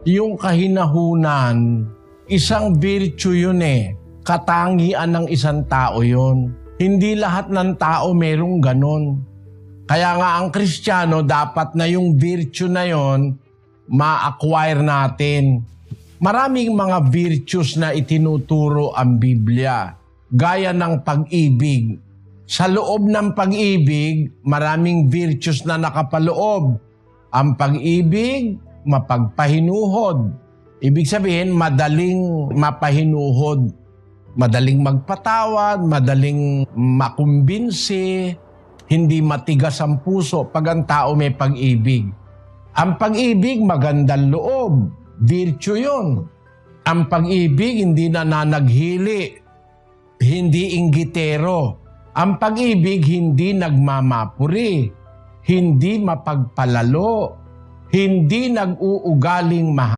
Yung kahinahunan, isang virtue yun eh. Katangian ng isang tao yun. Hindi lahat ng tao merong ganon. Kaya nga ang Kristiyano, dapat na yung virtue na yun, ma-acquire natin. Maraming mga virtues na itinuturo ang Biblia, gaya ng pag-ibig. Sa loob ng pag-ibig, maraming virtues na nakapaloob. Ang pag-ibig, mapagpahinuhod. Ibig sabihin, madaling mapahinuhod. Madaling magpatawad, madaling makumbinsi, hindi matigas ang puso pag ang tao may pag-ibig. Ang pag-ibig, magandang loob. Virtue yun. Ang pag-ibig, hindi nananaghili, hindi inggitero. Ang pag-ibig, hindi nagmamapuri, hindi mapagpalalo, hindi nag-uugaling mahal.